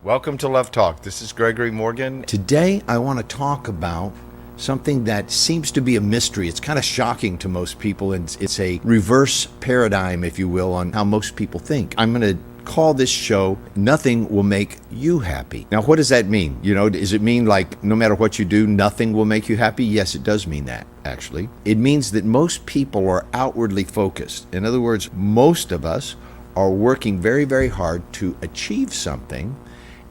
Welcome to Love Talk. This is Gregory Morgan. Today, I want to talk about something that seems to be a mystery. It's kind of shocking to most people, and it's a reverse paradigm, if you will, on how most people think. I'm going to call this show Nothing Will Make You Happy. Now, what does that mean? Does it mean like no matter what you do, nothing will make you happy? Yes, it does mean that, actually. It means that most people are outwardly focused. In other words, most of us are working very, very hard to achieve something.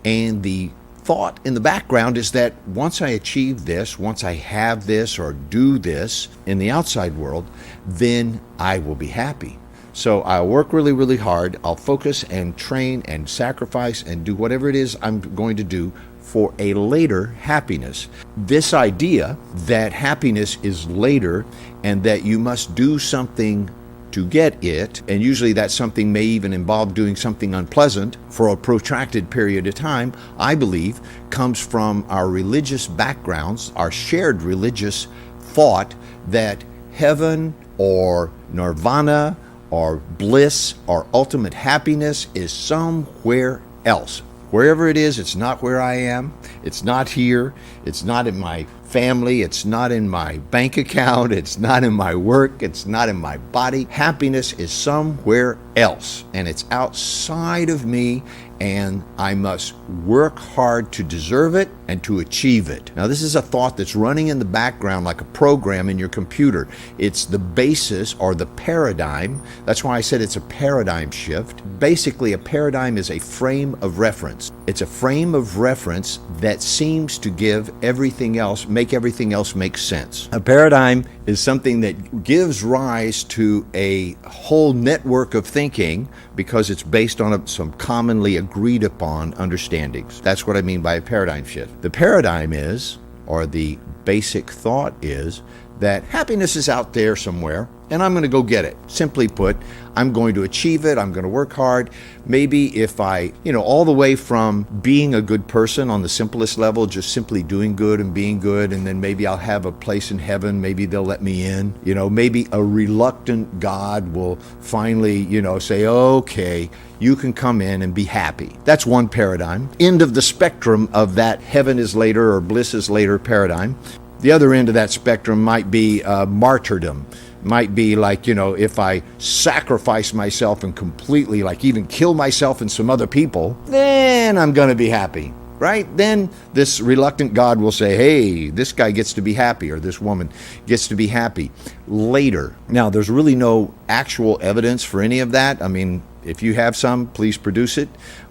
And the thought in the background is that once I achieve this, once I have this or do this in the outside world, then I will be happy. So I'll work really, really hard. I'll focus and train and sacrifice and do whatever it is I'm going to do for a later happiness. This idea that happiness is later and that you must do something to get it, and usually that something may even involve doing something unpleasant for a protracted period of time, I believe comes from our religious backgrounds, our shared religious thought that heaven or nirvana or bliss or ultimate happiness is somewhere else. Wherever it is, it's not where I am, it's not here, it's not in my family, it's not in my bank account, it's not in my work, it's not in my body. Happiness is somewhere else, and it's outside of me, and I must work hard to deserve it and to achieve it. Now, this is a thought that's running in the background like a program in your computer. It's the basis or the paradigm. That's why I said it's a paradigm shift. Basically, a paradigm is a frame of reference. It's a frame of reference that seems to give everything else, make everything else make sense. A paradigm is something that gives rise to a whole network of thinking because it's based on some commonly agreed upon understandings. That's what I mean by a paradigm shift. The paradigm is, or the basic thought is, that happiness is out there somewhere and I'm going to go get it. Simply put, I'm going to achieve it. I'm going to work hard. Maybe if I, all the way from being a good person on the simplest level, just simply doing good and being good, and then maybe I'll have a place in heaven. Maybe they'll let me in. Maybe a reluctant God will finally, say, okay, you can come in and be happy. That's one paradigm. End of the spectrum of that heaven is later or bliss is later paradigm. The other end of that spectrum might be martyrdom. Might be like, if I sacrifice myself and completely, like even kill myself and some other people, then I'm going to be happy, right? Then this reluctant God will say, hey, this guy gets to be happy, or this woman gets to be happy later. Now, there's really no actual evidence for any of that. I mean, if you have some, please produce it.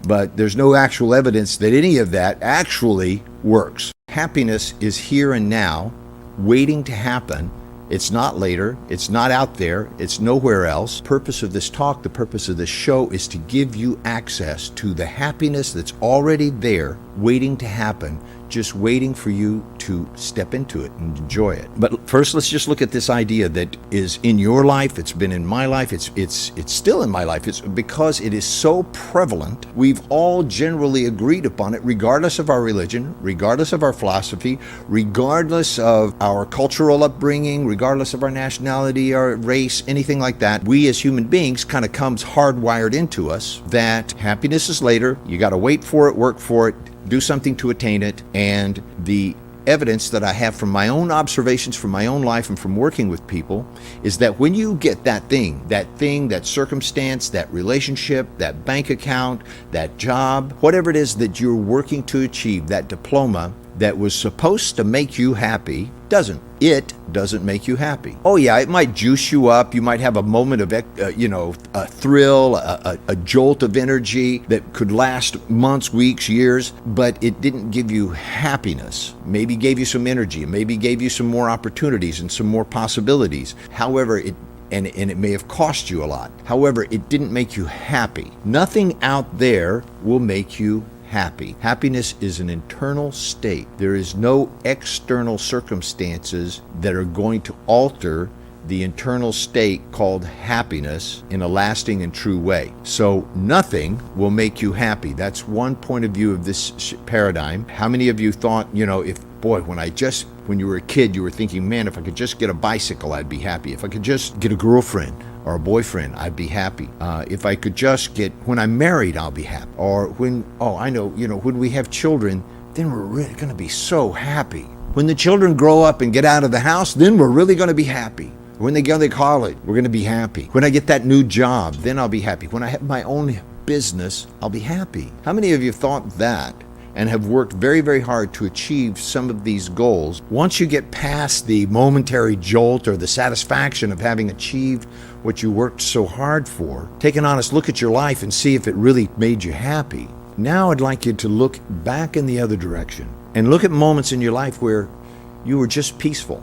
But there's no actual evidence that any of that actually works. Happiness is here and now, waiting to happen. It's not later, it's not out there, it's nowhere else. The purpose of this talk, the purpose of this show is to give you access to the happiness that's already there, waiting to happen, just waiting for you to step into it and enjoy it. But first, let's just look at this idea that is in your life. It's been in my life. It's still in my life. It's because it is so prevalent. We've all generally agreed upon it, regardless of our religion, regardless of our philosophy, regardless of our cultural upbringing, regardless of our nationality, our race, anything like that. We as human beings kind of comes hardwired into us that happiness is later. You got to wait for it, work for it, do something to attain it. And the evidence that I have from my own observations, from my own life, and from working with people is that when you get that thing, that circumstance, that relationship, that bank account, that job, whatever it is that you're working to achieve, that diploma that was supposed to make you happy, it doesn't make you happy. Oh yeah, it might juice you up. You might have a moment of, a thrill, a jolt of energy that could last months, weeks, years, but it didn't give you happiness. Maybe gave you some energy, maybe gave you some more opportunities and some more possibilities. However, it may have cost you a lot. However, it didn't make you happy. Nothing out there will make you happy. Happiness is an internal state. There is no external circumstances that are going to alter the internal state called happiness in a lasting and true way. So nothing will make you happy. That's one point of view of this paradigm. How many of you thought, when you were a kid, you were thinking, man, if I could just get a bicycle, I'd be happy. If I could just get a girlfriend, or a boyfriend, I'd be happy. If I could just get, when I'm married, I'll be happy. Or when, when we have children, then we're really going to be so happy. When the children grow up and get out of the house, then we're really going to be happy. When they go to college, we're going to be happy. When I get that new job, then I'll be happy. When I have my own business, I'll be happy. How many of you thought that and have worked very, very hard to achieve some of these goals? Once you get past the momentary jolt or the satisfaction of having achieved what you worked so hard for, take an honest look at your life and see if it really made you happy. Now I'd like you to look back in the other direction and look at moments in your life where you were just peaceful,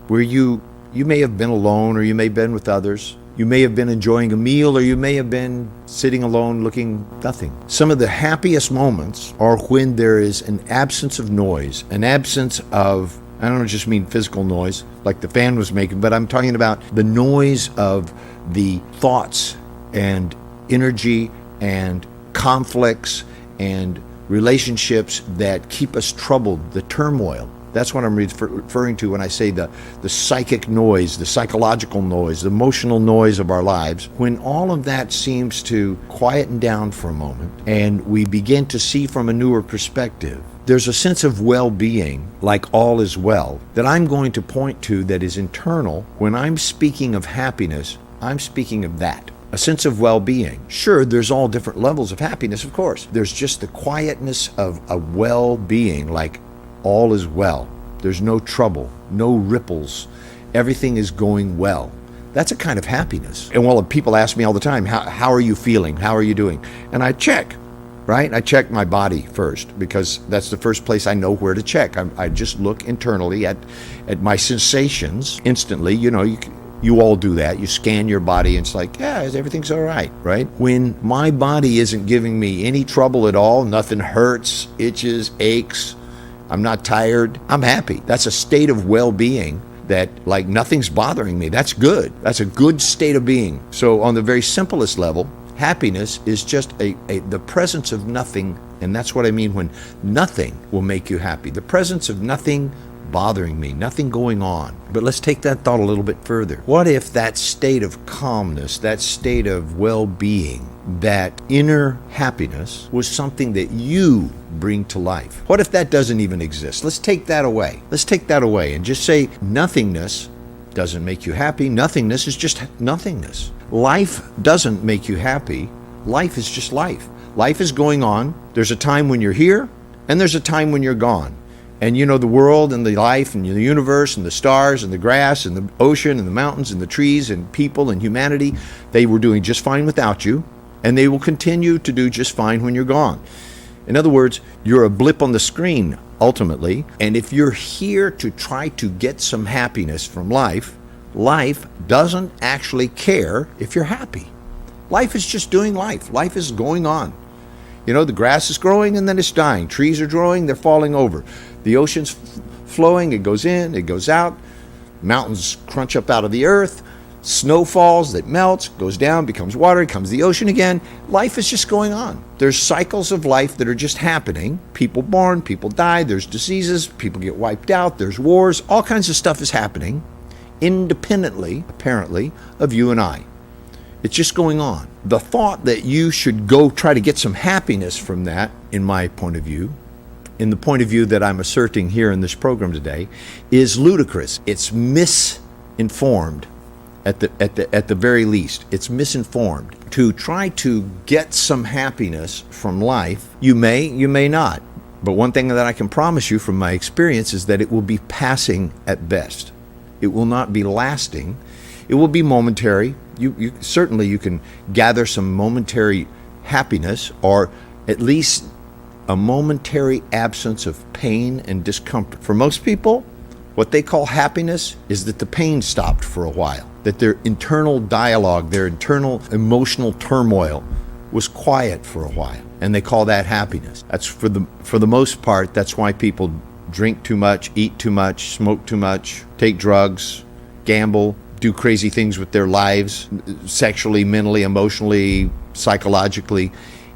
where you may have been alone, or you may have been with others. You may have been enjoying a meal, or you may have been sitting alone looking nothing. Some of the happiest moments are when there is an absence of noise, an absence of, I don't just mean physical noise like the fan was making, but I'm talking about the noise of the thoughts and energy and conflicts and relationships that keep us troubled, the turmoil. That's what I'm referring to when I say the psychic noise, the psychological noise, the emotional noise of our lives. When all of that seems to quieten down for a moment and we begin to see from a newer perspective, there's a sense of well-being, like all is well, that I'm going to point to that is internal. When I'm speaking of happiness, I'm speaking of that. A sense of well-being. Sure, there's all different levels of happiness, of course. There's just the quietness of a well-being, like all is well. There's no trouble, no ripples. Everything is going well. That's a kind of happiness. And well, people ask me all the time, how are you feeling? How are you doing? And I check, right? I check my body first, because that's the first place I know where to check. I just look internally at my sensations instantly. You all do that. You scan your body and it's like, yeah, everything's all right, right? When my body isn't giving me any trouble at all, nothing hurts, itches, aches, I'm not tired, I'm happy. That's a state of well-being that, like, nothing's bothering me. That's good. That's a good state of being. So on the very simplest level, happiness is just the presence of nothing, and that's what I mean when nothing will make you happy. The presence of nothing bothering me, nothing going on. But let's take that thought a little bit further. What if that state of calmness, that state of well-being, that inner happiness was something that you bring to life? What if that doesn't even exist? Let's take that away. Let's take that away and just say nothingness doesn't make you happy. Nothingness is just nothingness. Life doesn't make you happy. Life is just life. Life is going on. There's a time when you're here and there's a time when you're gone. And the world and the life and the universe and the stars and the grass and the ocean and the mountains and the trees and people and humanity, they were doing just fine without you, and they will continue to do just fine when you're gone. In other words, you're a blip on the screen, ultimately, and if you're here to try to get some happiness from life, life doesn't actually care if you're happy. Life is just doing life. Life is going on. The grass is growing and then it's dying. Trees are growing, they're falling over. The ocean's flowing, it goes in, it goes out. Mountains crunch up out of the earth. Snow falls, it melts, goes down, becomes water, it comes the ocean again. Life is just going on. There's cycles of life that are just happening. People born, people die, there's diseases, people get wiped out, there's wars, all kinds of stuff is happening independently, apparently, of you and I. It's just going on. The thought that you should go try to get some happiness from that, in my point of view, in the point of view that I'm asserting here in this program today, is ludicrous. It's misinformed at the very least. It's misinformed. To try to get some happiness from life, you may not. But one thing that I can promise you from my experience is that it will be passing at best. It will not be lasting. It will be momentary. You certainly you can gather some momentary happiness, or at least a momentary absence of pain and discomfort. For most people, what they call happiness is that the pain stopped for a while, that their internal dialogue, their internal emotional turmoil was quiet for a while, and they call that happiness. That's for the most part. That's why people drink too much, eat too much, smoke too much, take drugs, gamble, do crazy things with their lives, sexually, mentally, emotionally, psychologically,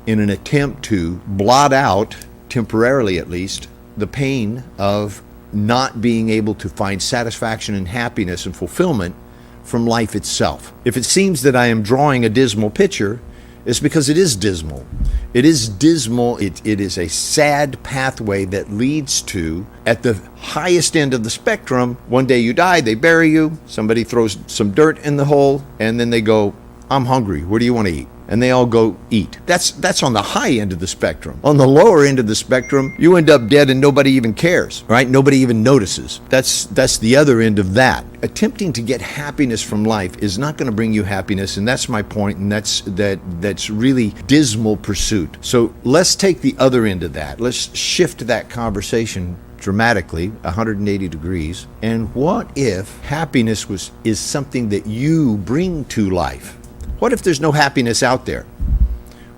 in an attempt to blot out, temporarily at least, the pain of not being able to find satisfaction and happiness and fulfillment from life itself. If it seems that I am drawing a dismal picture, it's because it is dismal. It is dismal. It is a sad pathway that leads to, at the highest end of the spectrum, one day you die, they bury you, somebody throws some dirt in the hole, and then they go, I'm hungry, what do you want to eat? And they all go eat. That's on the high end of the spectrum. On the lower end of the spectrum, you end up dead and nobody even cares, right? Nobody even notices. That's the other end of that. Attempting to get happiness from life is not going to bring you happiness, and that's my point, and that's really dismal pursuit. So let's take the other end of that. Let's shift that conversation dramatically 180 degrees. And what if happiness is something that you bring to life? What if there's no happiness out there?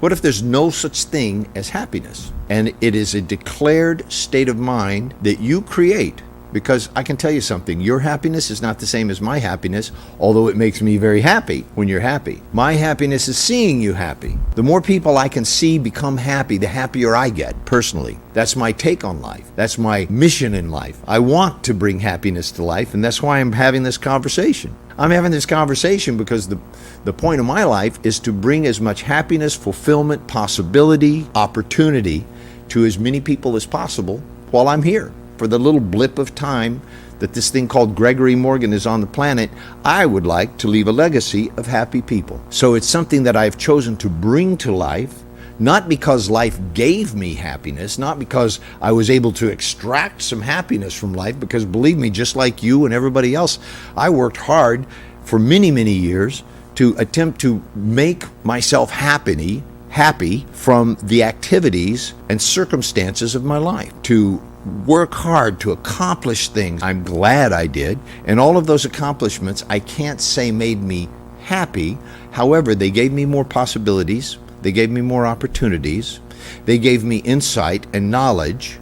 What if there's no such thing as happiness? And it is a declared state of mind that you create. Because I can tell you something, your happiness is not the same as my happiness, although it makes me very happy when you're happy. My happiness is seeing you happy. The more people I can see become happy, the happier I get, personally. That's my take on life. That's my mission in life. I want to bring happiness to life, and that's why I'm having this conversation. I'm having this conversation because the point of my life is to bring as much happiness, fulfillment, possibility, opportunity to as many people as possible while I'm here. For the little blip of time that this thing called Gregory Morgan is on the planet, I would like to leave a legacy of happy people. So it's something that I've chosen to bring to life, not because life gave me happiness, not because I was able to extract some happiness from life, because believe me, just like you and everybody else, I worked hard for many, many years to attempt to make myself happy from the activities and circumstances of my life, to work hard to accomplish things I'm glad I did, and all of those accomplishments I can't say made me happy. However, they gave me more possibilities, they gave me more opportunities, they gave me insight and knowledge,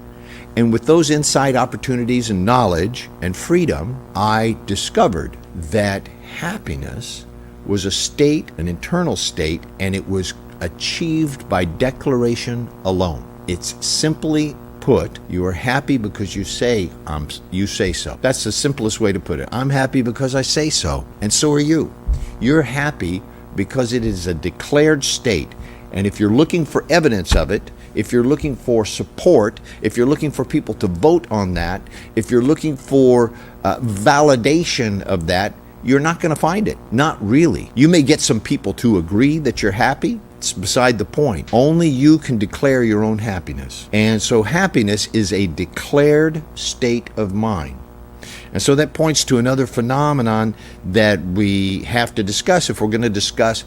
and with those insight, opportunities, and knowledge and freedom, I discovered that happiness was a state, an internal state, and it was achieved by declaration alone. It's simply put, you are happy because you say so. That's the simplest way to put it. I'm happy because I say so, and so are you. You're happy because it is a declared state. And if you're looking for evidence of it, if you're looking for support, if you're looking for people to vote on that, if you're looking for validation of that, you're not going to find it. Not really. You may get some people to agree that you're happy. It's beside the point. Only you can declare your own happiness. And so happiness is a declared state of mind. And so that points to another phenomenon that we have to discuss if we're going to discuss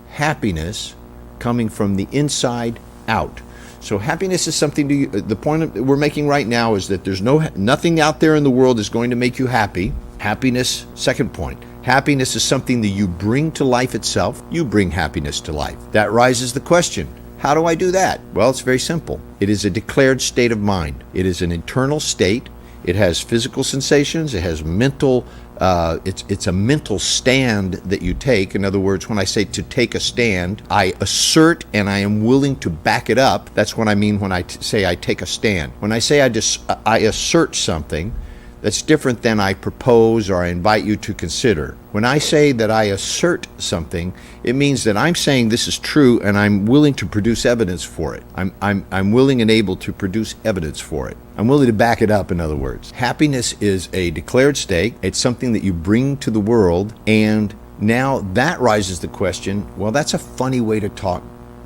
happiness coming from the inside out. So happiness is something the point we're making right now is that there's nothing out there in the world is going to make you happy. Happiness, second point. Happiness is something that you bring to life itself. You bring happiness to life. That raises the question, how do I do that? Well, it's very simple. It is a declared state of mind. It is an internal state. It has physical sensations. It has mental, it's a mental stand that you take. In other words, when I say to take a stand, I assert and I am willing to back it up. That's what I mean when I say I take a stand. When I say I assert something, that's different than I propose or I invite you to consider. When I say that I assert something, it means that I'm saying this is true and I'm willing to produce evidence for it. I'm willing and able to produce evidence for it. I'm willing to back it up, in other words. Happiness is a declared state. It's something that you bring to the world, and now that raises the question, well, that's a funny way to talk,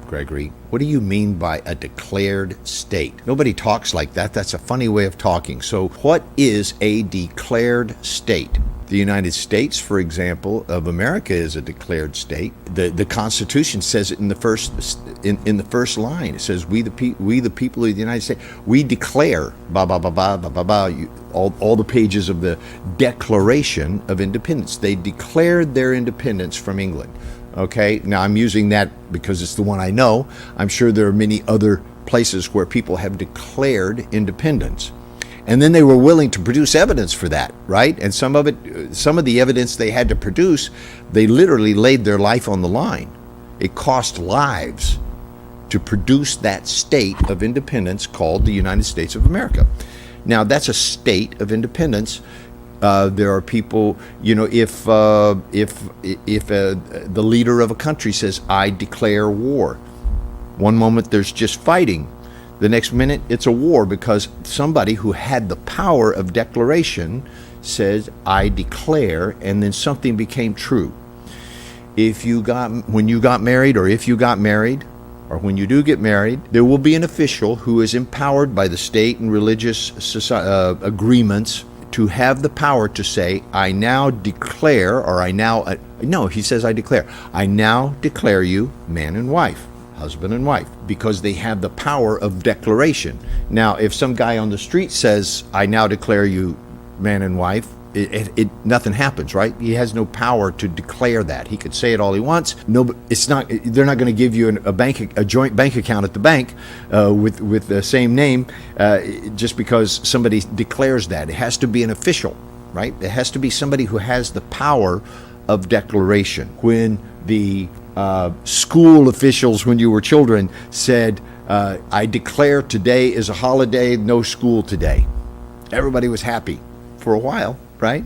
Gregory. What do you mean by a declared state? Nobody talks like that. That's a funny way of talking. So what is a declared state? The United States, for example, of America is a declared state. The Constitution says it in the first line. It says, we the people of the United States, we declare, all the pages of the Declaration of Independence. They declared their independence from England. Okay, now I'm using that because it's the one I know. I'm sure there are many other places where people have declared independence. And then they were willing to produce evidence for that, right? And some of the evidence they had to produce, they literally laid their life on the line. It cost lives to produce that state of independence called the United States of America. Now, that's a state of independence. There are people, if the leader of a country says, "I declare war," one moment there's just fighting. The next minute it's a war because somebody who had the power of declaration says, "I declare," and then something became true. When you got married, or if you got married, or when you do get married, there will be an official who is empowered by the state and religious agreements to have the power to say, "I now declare," or no, he says, "I declare. I now declare you man and wife, husband and wife," because they have the power of declaration. Now, if some guy on the street says, "I now declare you man and wife," nothing happens, right? He has no power to declare that. He could say it all he wants. No, it's not. They're not going to give you a joint bank account at the bank with the same name just because somebody declares that. It has to be an official, right? It has to be somebody who has the power of declaration. When the school officials, when you were children, said, "I declare today is a holiday, no school today," everybody was happy for a while. Right?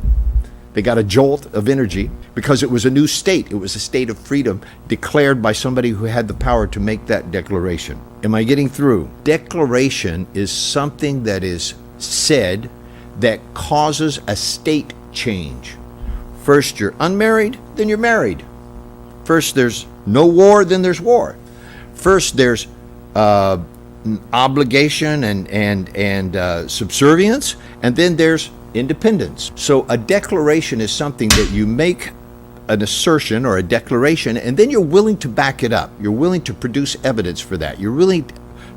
They got a jolt of energy because it was a new state. It was a state of freedom declared by somebody who had the power to make that declaration. Am I getting through? Declaration is something that is said that causes a state change. First you're unmarried, then you're married. First there's no war, then there's war. First there's obligation and subservience, and then there's independence. So a declaration is something that you make an assertion or a declaration, and then you're willing to back it up. You're willing to produce evidence for that. You're willing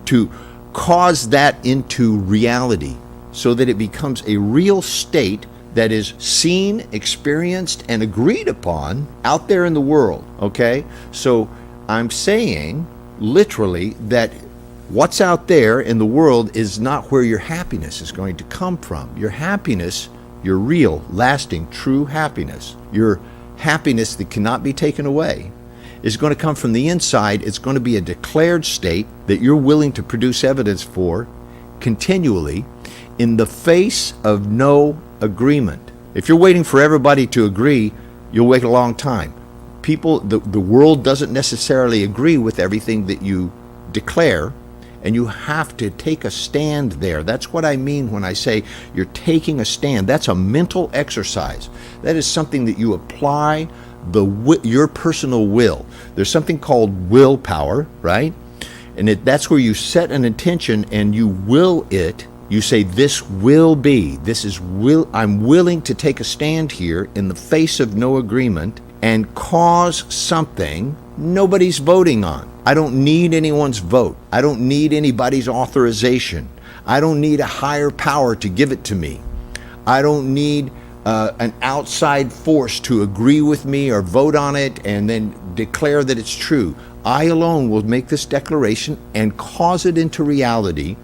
to cause that into reality so that it becomes a real state that is seen, experienced, and agreed upon out there in the world. Okay? So I'm saying literally that what's out there in the world is not where your happiness is going to come from. Your happiness, your real, lasting, true happiness, your happiness that cannot be taken away, is going to come from the inside. It's going to be a declared state that you're willing to produce evidence for continually in the face of no agreement. If you're waiting for everybody to agree, you'll wait a long time. The world doesn't necessarily agree with everything that you declare, and you have to take a stand there. That's what I mean when I say you're taking a stand. That's a mental exercise. That is something that you apply your personal will. There's something called willpower, right? And that's where you set an intention and you will it. You say, "This will be. I'm willing to take a stand here in the face of no agreement and cause something nobody's voting on. I don't need anyone's vote. I don't need anybody's authorization. I don't need a higher power to give it to me. I don't need an outside force to agree with me or vote on it and then declare that it's true. I alone will make this declaration and cause it into reality,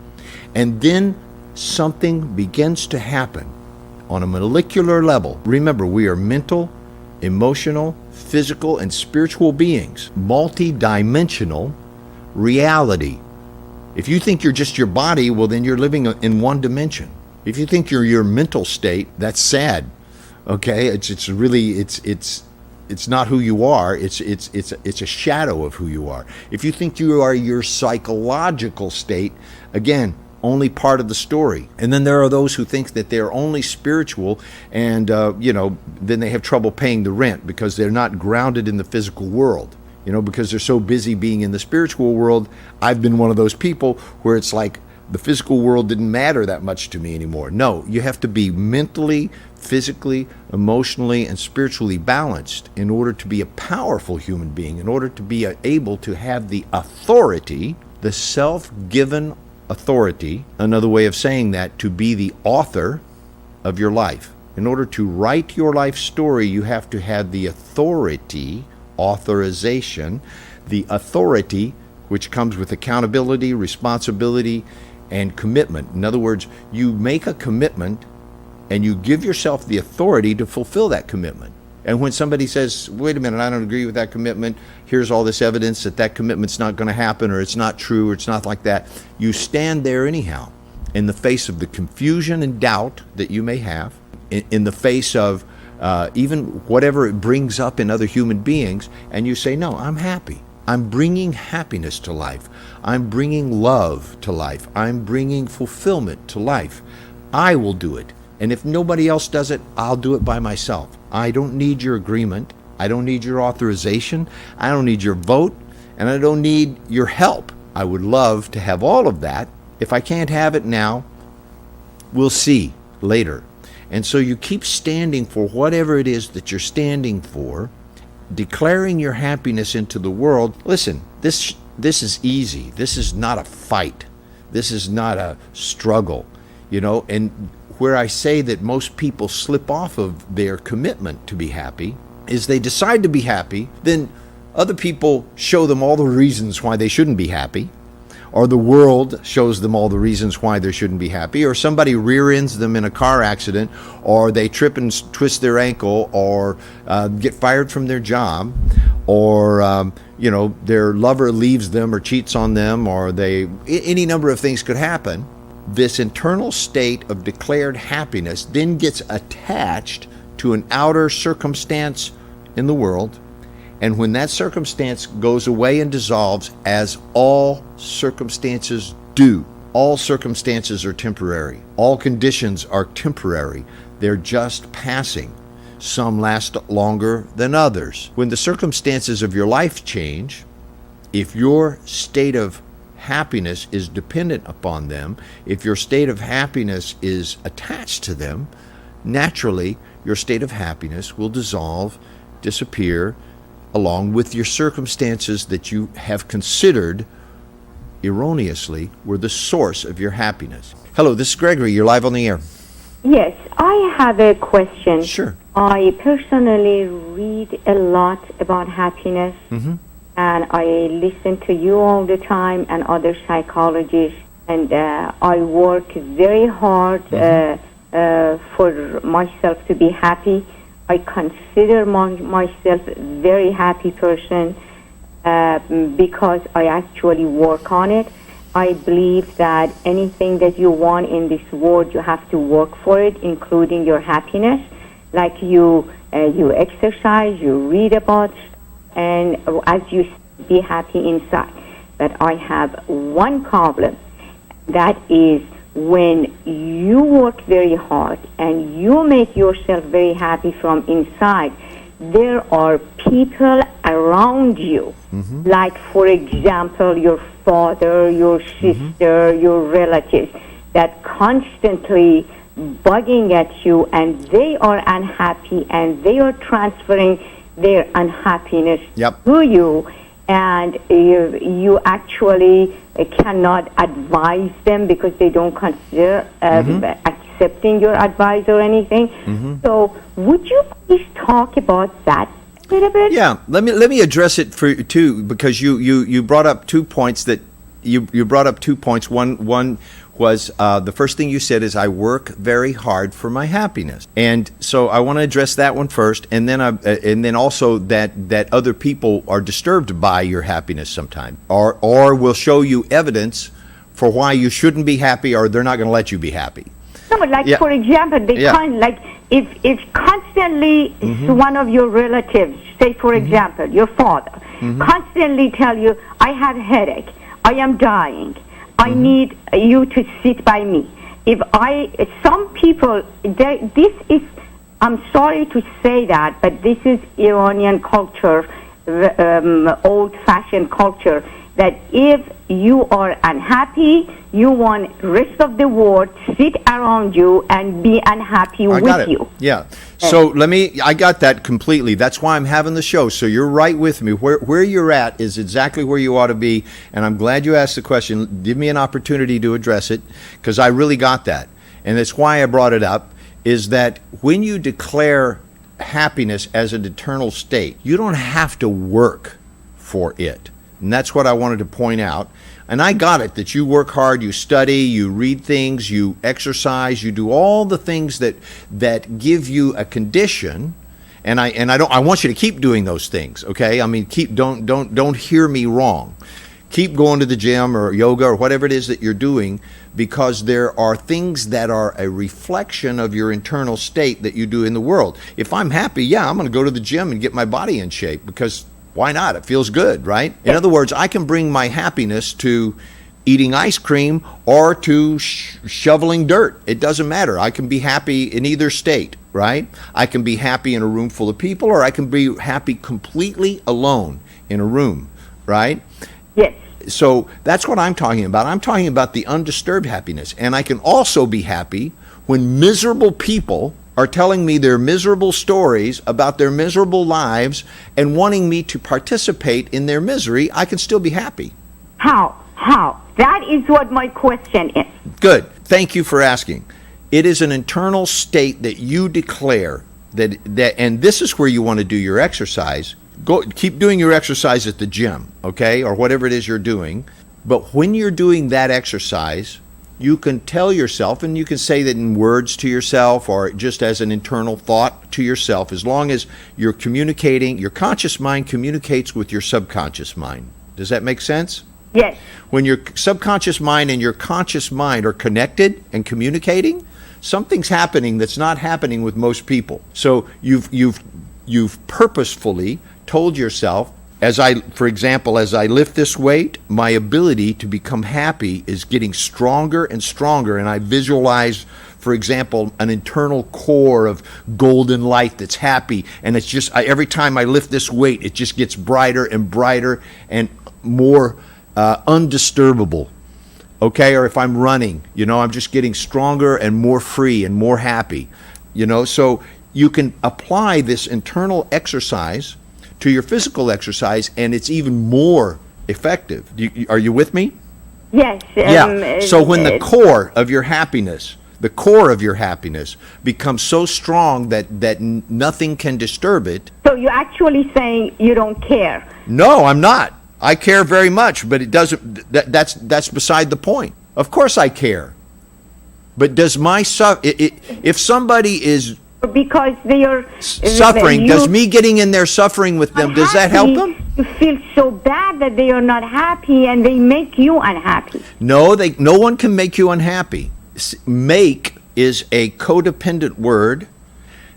and then something begins to happen on a molecular level. Remember, we are mental, emotional, physical, and spiritual beings, multi-dimensional reality. If you think you're just your body, well, then you're living in one dimension. If you think you're your mental state, that's sad. Okay, it's not who you are. It's a shadow of who you are. If you think you are your psychological state, again, only part of the story. And then there are those who think that they're only spiritual, and then they have trouble paying the rent because they're not grounded in the physical world. Because they're so busy being in the spiritual world. I've been one of those people where it's like the physical world didn't matter that much to me anymore. No, you have to be mentally, physically, emotionally, and spiritually balanced in order to be a powerful human being, in order to be able to have the authority, the self-given authority, another way of saying that, to be the author of your life. In order to write your life story, you have to have the authority, authorization, the authority which comes with accountability, responsibility, and commitment. In other words, you make a commitment and you give yourself the authority to fulfill that commitment. And when somebody says, "Wait a minute, I don't agree with that commitment, here's all this evidence that commitment's not going to happen, or it's not true, or it's not like that," you stand there anyhow in the face of the confusion and doubt that you may have. in the face of even whatever it brings up in other human beings, and you say, no, I'm happy. I'm bringing happiness to life. I'm bringing love to life. I'm bringing fulfillment to life. I will do it. And if nobody else does it, I'll do it by myself. I don't need your agreement. I don't need your authorization. I don't need your vote. And I don't need your help. I would love to have all of that. If I can't have it now, we'll see later. And so you keep standing for whatever it is that you're standing for, declaring your happiness into the world. Listen, this is easy. This is not a fight. This is not a struggle, and where I say that most people slip off of their commitment to be happy is they decide to be happy, then other people show them all the reasons why they shouldn't be happy, or the world shows them all the reasons why they shouldn't be happy, or somebody rear ends them in a car accident, or they trip and twist their ankle, or get fired from their job, or their lover leaves them or cheats on them, or any number of things could happen. This internal state of declared happiness then gets attached to an outer circumstance in the world. And when that circumstance goes away and dissolves, as all circumstances do, all circumstances are temporary. All conditions are temporary. They're just passing. Some last longer than others. When the circumstances of your life change, if your state of happiness is dependent upon them, if your state of happiness is attached to them, naturally your state of happiness will dissolve, disappear, along with your circumstances that you have considered erroneously were the source of your happiness. Hello, this is Gregory. You're live on the air. Yes, I have a question. Sure. I personally read a lot about happiness, and I listen to you all the time and other psychologists, and I work very hard for myself to be happy. I consider myself a very happy person because I actually work on it. I believe that anything that you want in this world, you have to work for it, including your happiness. Like you exercise, you read about, and as you be happy inside. But I have one problem. That is when you work very hard and you make yourself very happy from inside, there are people around you, like, for example, your father, your sister, your relatives, that constantly bugging at you, and they are unhappy, and they are transferring their unhappiness to you, and you actually cannot advise them because they don't consider accepting your advice or anything. So would you please talk about that a little bit? Yeah, let me address it for you too, because you brought up 2 points that you brought up 2 points. One was the first thing you said is I work very hard for my happiness, and so I want to address that one first, and then also that other people are disturbed by your happiness sometime, or will show you evidence for why you shouldn't be happy, or they're not going to let you be happy. No, like for example, they if constantly one of your relatives, say for example your father, constantly tell you, I have a headache, I am dying, I need you to sit by me. Some people, this is, I'm sorry to say that, but this is Iranian culture, old-fashioned culture, that if you are unhappy, you want rest of the world sit around you and be unhappy with you. Yeah. So I got that completely. That's why I'm having the show. So you're right with me. Where you're at is exactly where you ought to be. And I'm glad you asked the question. Give me an opportunity to address it, because I really got that. And that's why I brought it up, is that when you declare happiness as an eternal state, you don't have to work for it. And that's what I wanted to point out. And I got it, that you work hard, you study, you read things, you exercise, you do all the things that give you a condition. And I want you to keep doing those things, okay? I mean, don't hear me wrong. keep going to the gym or yoga or whatever it is that you're doing, because there are things that are a reflection of your internal state that you do in the world. If I'm happy, yeah, I'm going to go to the gym and get my body in shape, because why not? It feels good, right? In other words, I can bring my happiness to eating ice cream or to shoveling dirt. It doesn't matter. I can be happy in either state, right? I can be happy in a room full of people, or I can be happy completely alone in a room, right? Yes. So that's what I'm talking about. I'm talking about the undisturbed happiness. And I can also be happy when miserable people are telling me their miserable stories about their miserable lives and wanting me to participate in their misery. I can still be happy. How? That is what my question is. Good. Thank you for asking. It is an internal state that you declare that and this is where you want to do your exercise. Keep doing your exercise at the gym, okay, or whatever it is you're doing. But when you're doing that exercise, you can tell yourself, and you can say that in words to yourself or just as an internal thought to yourself, as long as you're communicating, your conscious mind communicates with your subconscious mind. Does that make sense? Yes. When your subconscious mind and your conscious mind are connected and communicating, something's happening that's not happening with most people. So you've purposefully told yourself, for example, as I lift this weight, my ability to become happy is getting stronger and stronger, and I visualize, for example, an internal core of golden light that's happy, and it's just every time I lift this weight, it just gets brighter and brighter and more undisturbable. Okay, or if I'm running, I'm just getting stronger and more free and more happy. So you can apply this internal exercise to your physical exercise, and it's even more effective. Are you with me? Yes. So when the core of your happiness becomes so strong that nothing can disturb it. So you're actually saying you don't care? No, I'm not. I care very much, but it doesn't. That's beside the point. Of course I care, but does if somebody is because they are suffering, does me getting in there suffering with them, does that help them? You feel so bad that they are not happy, and they make you unhappy. No, no one can make you unhappy. Make is a codependent word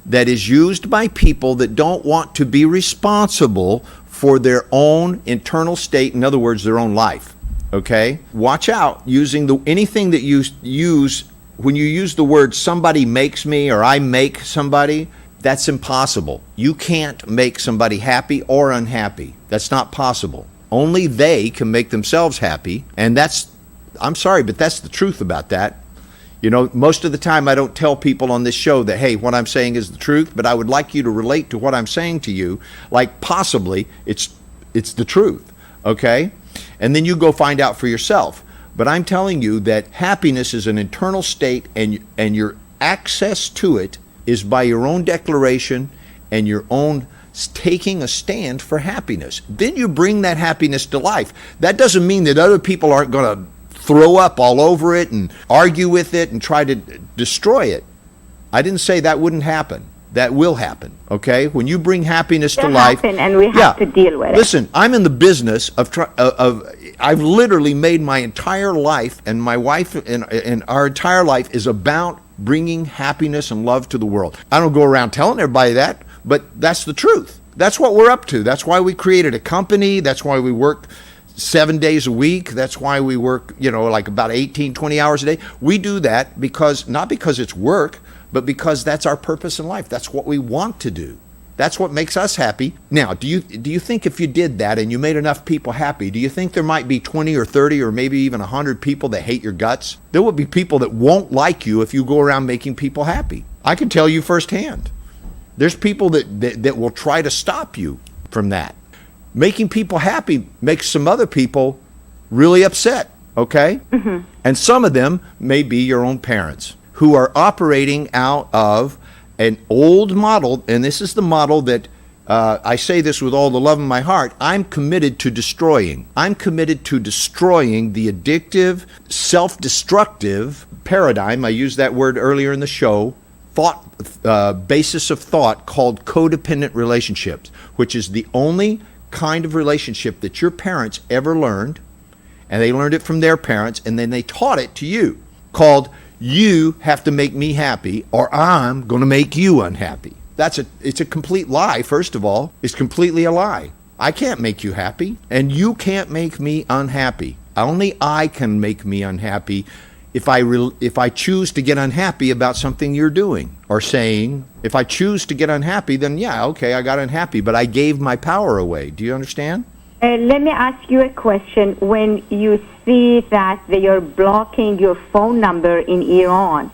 that is used by people that don't want to be responsible for their own internal state, in other words, their own life. Okay? Watch out using anything that you use. When you use the word somebody makes me or I make somebody, that's impossible. You can't make somebody happy or unhappy. That's not possible. Only they can make themselves happy, and I'm sorry, but that's the truth about that. Most of the time I don't tell people on this show that, hey, what I'm saying is the truth, but I would like you to relate to what I'm saying to you, like possibly it's the truth, okay? And then you go find out for yourself. But I'm telling you that happiness is an internal state, and your access to it is by your own declaration and your own taking a stand for happiness. Then you bring that happiness to life. That doesn't mean that other people aren't going to throw up all over it and argue with it and try to destroy it. I didn't say that wouldn't happen. That will happen, okay? When you bring happiness to life, happen, and we have to deal with it. Listen, I'm in the business of I've literally made my entire life, and my wife and our entire life is about bringing happiness and love to the world. I don't go around telling everybody that, but that's the truth. That's what we're up to. That's why we created a company. That's why we work 7 days a week. That's why we work, like about 18, 20 hours a day. We do that not because it's work, but because that's our purpose in life. That's what we want to do. That's what makes us happy. Now, do you think if you did that and you made enough people happy, do you think there might be 20 or 30 or maybe even 100 people that hate your guts? There would be people that won't like you if you go around making people happy. I can tell you firsthand. There's people that will try to stop you from that. Making people happy makes some other people really upset, okay? Mm-hmm. And some of them may be your own parents, who are operating out of an old model, and this is the model that I say this with all the love in my heart. I'm committed to destroying. I'm committed to destroying the addictive, self-destructive paradigm. I used that word earlier in the show. Basis of thought called codependent relationships, which is the only kind of relationship that your parents ever learned and they learned it from their parents, and then they taught it to you, called you have to make me happy or I'm going to make you unhappy. It's a complete lie, first of all. It's completely a lie. I can't make you happy, and you can't make me unhappy. Only I can make me unhappy if I choose to get unhappy about something you're doing or saying. If I choose to get unhappy, then yeah, okay, I got unhappy, but I gave my power away. Do you understand? Let me ask you a question. When you see that they are blocking your phone number in Iran,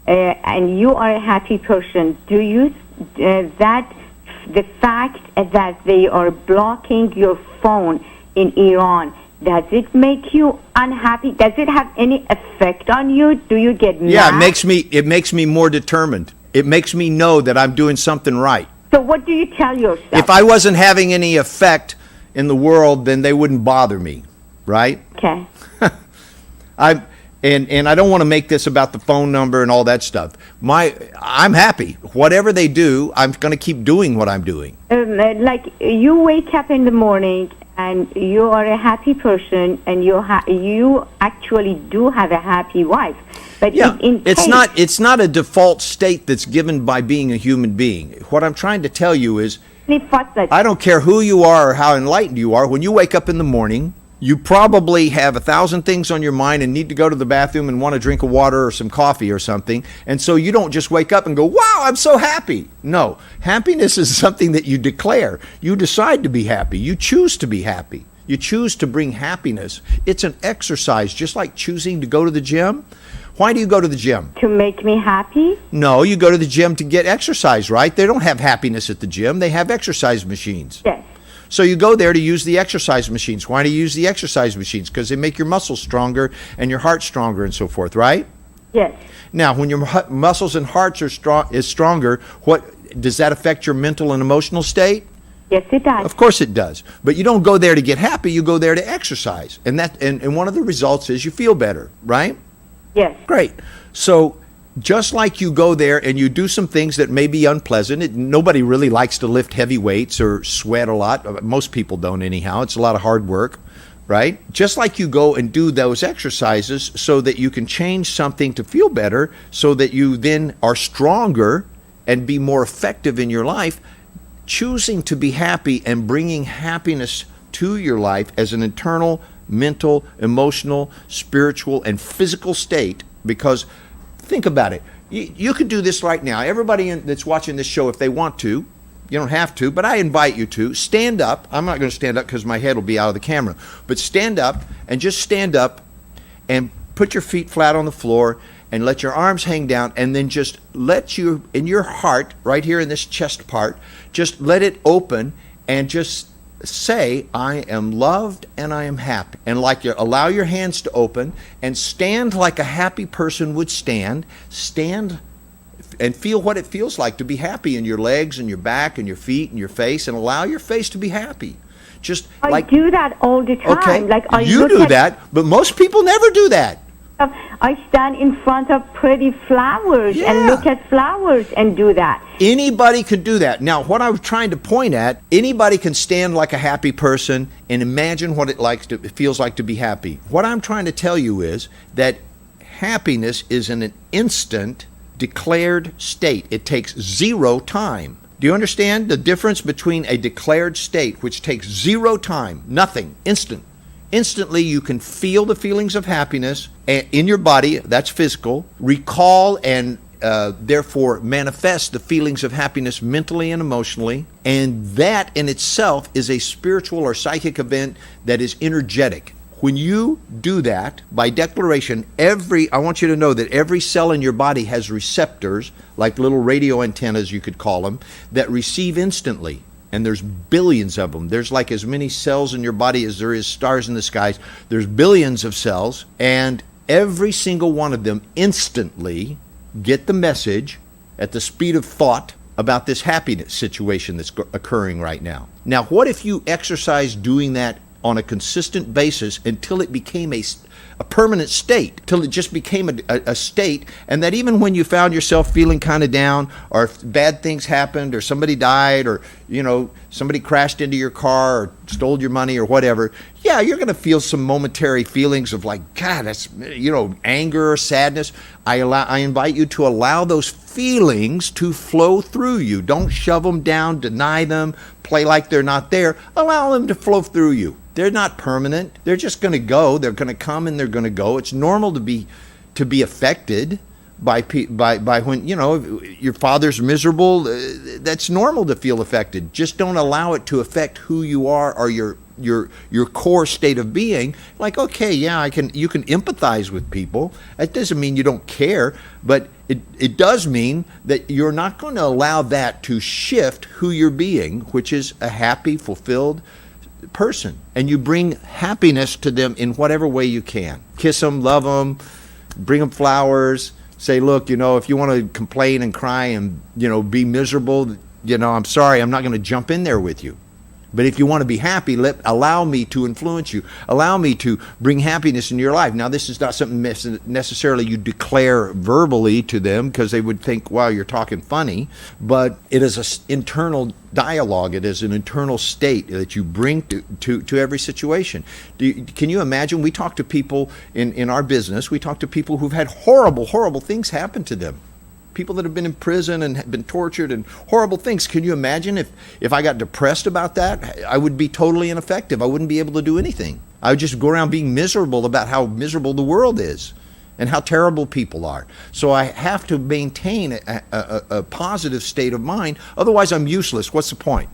and you are a happy person, do you that the fact that they are blocking your phone in Iran, does it make you unhappy? Does it have any effect on you? Do you get mad? Yeah, it makes me more determined. It makes me know that I'm doing something right. So what do you tell yourself? If I wasn't having any effect in the world, then they wouldn't bother me, right? Okay. And I don't want to make this about the phone number and all that stuff. I'm happy. Whatever they do, I'm going to keep doing what I'm doing. Like you wake up in the morning and you are a happy person, and you actually do have a happy wife. But yeah, it's not a default state that's given by being a human being. What I'm trying to tell you is, I don't care who you are or how enlightened you are. When you wake up in the morning, you probably have 1,000 things on your mind and need to go to the bathroom and want to drink a water or some coffee or something. And so you don't just wake up and go, wow, I'm so happy. No, happiness is something that you declare. You decide to be happy. You choose to be happy. You choose to bring happiness. It's an exercise, just like choosing to go to the gym. Why do you go to the gym? To make me happy? No, you go to the gym to get exercise, right? They don't have happiness at the gym. They have exercise machines. Yes. So you go there to use the exercise machines. Why do you use the exercise machines? Because they make your muscles stronger and your heart stronger and so forth, right? Yes. Now, when your muscles and hearts are stronger, what does that affect your mental and emotional state? Yes, it does. Of course it does. But you don't go there to get happy. You go there to exercise, and one of the results is you feel better, right? Yes. Great. So just like you go there and you do some things that may be unpleasant, nobody really likes to lift heavy weights or sweat a lot. Most people don't anyhow. It's a lot of hard work, right? Just like you go and do those exercises so that you can change something to feel better, so that you then are stronger and be more effective in your life, choosing to be happy and bringing happiness to your life as an internal, mental, emotional, spiritual, and physical state. Because think about it. You could do this right now. Everybody that's watching this show, if they want to, you don't have to, but I invite you to stand up. I'm not going to stand up because my head will be out of the camera. But stand up, and just stand up and put your feet flat on the floor and let your arms hang down, and then just let in your heart, right here in this chest part, just let it open and just say, I am loved and I am happy. And allow your hands to open and stand like a happy person would stand. Stand and feel what it feels like to be happy in your legs and your back and your feet and your face, and allow your face to be happy. I do that all the time. Okay, you do that, but most people never do that. I stand in front of pretty flowers and look at flowers and do that. Anybody could do that. Now, what I was trying to point at, anybody can stand like a happy person and imagine what it feels like to be happy. What I'm trying to tell you is that happiness is an instant declared state. It takes zero time. Do you understand the difference between a declared state, which takes zero time, nothing, instant? Instantly, you can feel the feelings of happiness in your body, that's physical, recall and therefore manifest the feelings of happiness mentally and emotionally, and that in itself is a spiritual or psychic event that is energetic. When you do that, by declaration, I want you to know that every cell in your body has receptors, like little radio antennas you could call them, that receive instantly. And there's billions of them. There's like as many cells in your body as there is stars in the skies. There's billions of cells, and every single one of them instantly get the message at the speed of thought about this happiness situation that's occurring right now. Now, what if you exercise doing that on a consistent basis until it became a permanent state, till it just became a state, and that even when you found yourself feeling kind of down, or if bad things happened, or somebody died, or somebody crashed into your car or stole your money or whatever, yeah, you're going to feel some momentary feelings of like, God, that's anger or sadness. I invite you to allow those feelings to flow through you. Don't shove them down, deny them, play like they're not there. Allow them to flow through you. They're not permanent. They're just going to go. They're going to come and they're going to go. It's normal to be affected by when your father's miserable. That's normal to feel affected. Just don't allow it to affect who you are or your core state of being. Like, okay, yeah, you can empathize with people. That doesn't mean you don't care, but it does mean that you're not going to allow that to shift who you're being, which is a happy, fulfilled person. And you bring happiness to them in whatever way you can. Kiss them, love them, bring them flowers, say, look, if you want to complain and cry and be miserable, I'm sorry, I'm not going to jump in there with you. But if you want to be happy, allow me to influence you. Allow me to bring happiness in your life. Now, this is not something necessarily you declare verbally to them, because they would think, wow, you're talking funny. But it is an internal dialogue. It is an internal state that you bring to every situation. Can you imagine? We talk to people in our business. We talk to people who've had horrible, horrible things happen to them. People that have been in prison and have been tortured and horrible things. Can you imagine if I got depressed about that? I would be totally ineffective. I wouldn't be able to do anything. I would just go around being miserable about how miserable the world is and how terrible people are. So I have to maintain a positive state of mind. Otherwise, I'm useless. What's the point?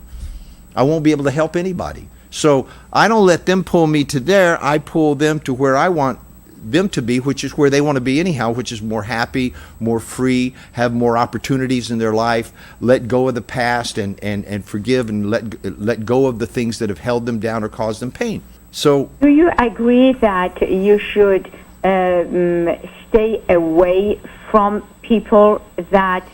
I won't be able to help anybody. So I don't let them pull me to there. I pull them to where I want them to be, which is where they want to be anyhow, which is more happy, more free, have more opportunities in their life, let go of the past and forgive and let go of the things that have held them down or caused them pain. So, do you agree that you should stay away from people that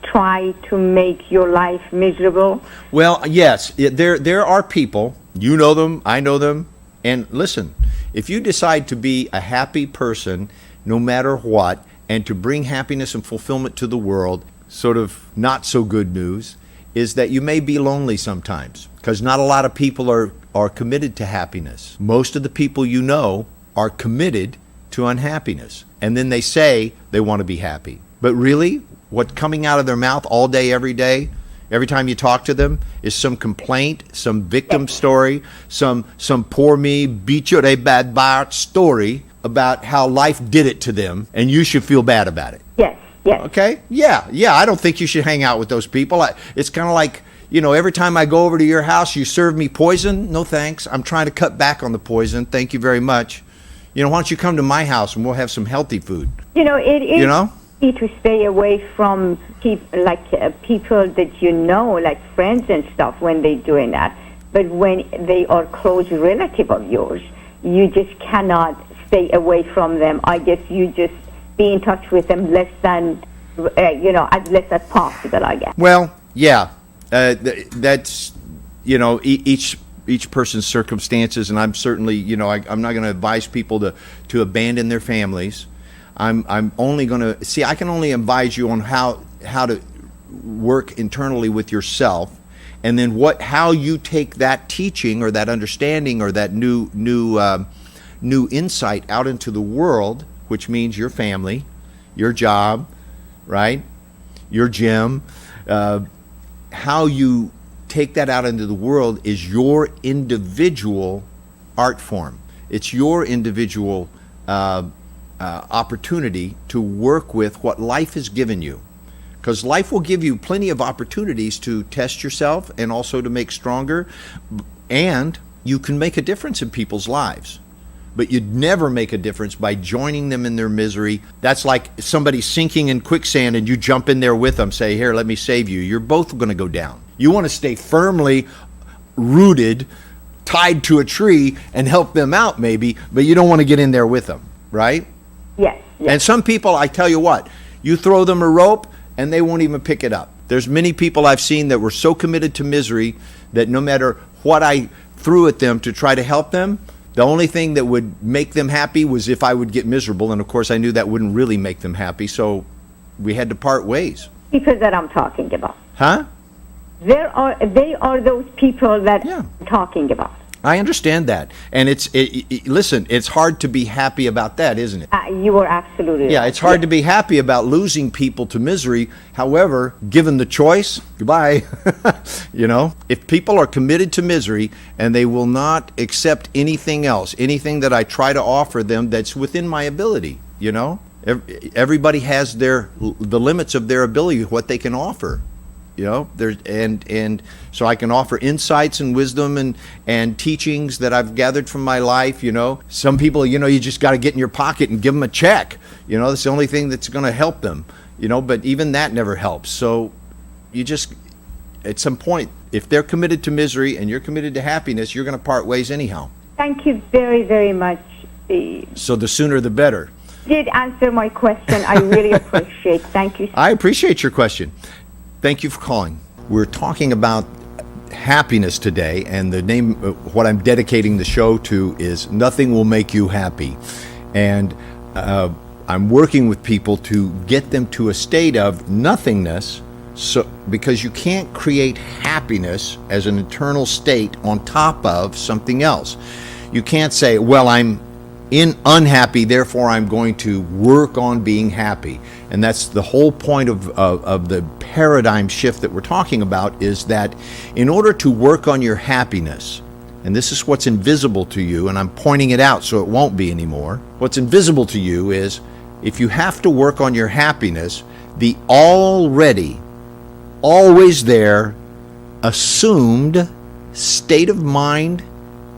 try to make your life miserable? Well, yes, there are people, you know them, I know them, and listen, if you decide to be a happy person no matter what, and to bring happiness and fulfillment to the world, sort of not so good news is that you may be lonely sometimes, because not a lot of people are committed to happiness. Most of the people you know are committed to unhappiness, and then they say they want to be happy. But really, what's coming out of their mouth all day, every day, every time you talk to them, is some complaint, some victim story, some poor me, bicho de bad bar story about how life did it to them, and you should feel bad about it. Yes. Okay? Yeah, I don't think you should hang out with those people. It's kind of like, every time I go over to your house, you serve me poison. No thanks. I'm trying to cut back on the poison. Thank you very much. Why don't you come to my house and we'll have some healthy food? It is easy to stay away from people that like friends and stuff, when they're doing that. But when they are close relative of yours, you just cannot stay away from them. I guess you just be in touch with them less than, as less as possible, I guess. Well, yeah, that's, each person's circumstances, and I'm certainly, I'm not going to advise people to abandon their families. I'm only going to, see, I can only advise you on how to work internally with yourself, and then how you take that teaching or that understanding or that new insight out into the world, which means your family, your job, right, your gym. How you take that out into the world is your individual art form. It's your individual opportunity to work with what life has given you. Because life will give you plenty of opportunities to test yourself and also to make stronger. And you can make a difference in people's lives. But you'd never make a difference by joining them in their misery. That's like somebody sinking in quicksand and you jump in there with them, say, here, let me save you. You're both going to go down. You want to stay firmly rooted, tied to a tree, and help them out maybe, but you don't want to get in there with them, right? Yes. And some people, I tell you what, you throw them a rope and they won't even pick it up. There's many people I've seen that were so committed to misery that no matter what I through at them to try to help them, the only thing that would make them happy was if I would get miserable. And of course, I knew that wouldn't really make them happy. So we had to part ways. People that I'm talking about. Huh? They are those people that I'm talking about. I understand that. And listen, it's hard to be happy about that, isn't it? You are absolutely right. Yeah, it's hard to be happy about losing people to misery. However, given the choice, goodbye. If people are committed to misery and they will not accept anything else, anything that I try to offer them that's within my ability, everybody has the limits of their ability, what they can offer. And so I can offer insights and wisdom and teachings that I've gathered from my life. Some people, you just got to get in your pocket and give them a check. That's the only thing that's going to help them. But even that never helps. So you just, at some point, if they're committed to misery and you're committed to happiness, you're going to part ways anyhow. Thank you very, very much. So the sooner the better. Did answer my question. I really appreciate. Thank you. I appreciate your question. Thank you for calling. We're talking about happiness today, and the name, what I'm dedicating the show to is Nothing Will Make You Happy. And I'm working with people to get them to a state of nothingness, because you can't create happiness as an internal state on top of something else. You can't say, well, I'm unhappy, therefore I'm going to work on being happy. And that's the whole point of the paradigm shift that we're talking about, is that in order to work on your happiness, and this is what's invisible to you, and I'm pointing it out so it won't be anymore. What's invisible to you is, if you have to work on your happiness, the already, always there, assumed state of mind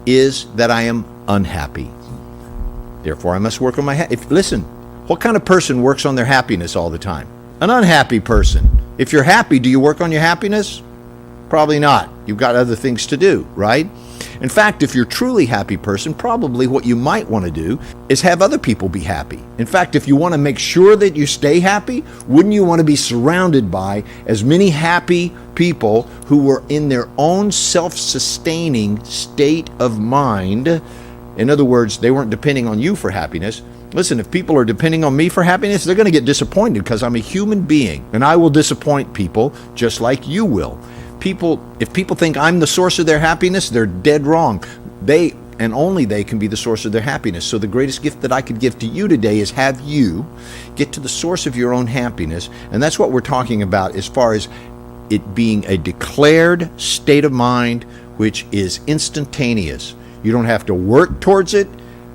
is that I am unhappy. Therefore, I must work on my listen, what kind of person works on their happiness all the time? An unhappy person. If you're happy, do you work on your happiness? Probably not. You've got other things to do, right? In fact, if you're a truly happy person, probably what you might want to do is have other people be happy. In fact, if you want to make sure that you stay happy, wouldn't you want to be surrounded by as many happy people who were in their own self-sustaining state of mind? In other words, they weren't depending on you for happiness. Listen, if people are depending on me for happiness, they're going to get disappointed, because I'm a human being, and I will disappoint people just like you will. If people think I'm the source of their happiness, they're dead wrong. They, and only they, can be the source of their happiness. So the greatest gift that I could give to you today is have you get to the source of your own happiness. And that's what we're talking about as far as it being a declared state of mind, which is instantaneous. You don't have to work towards it.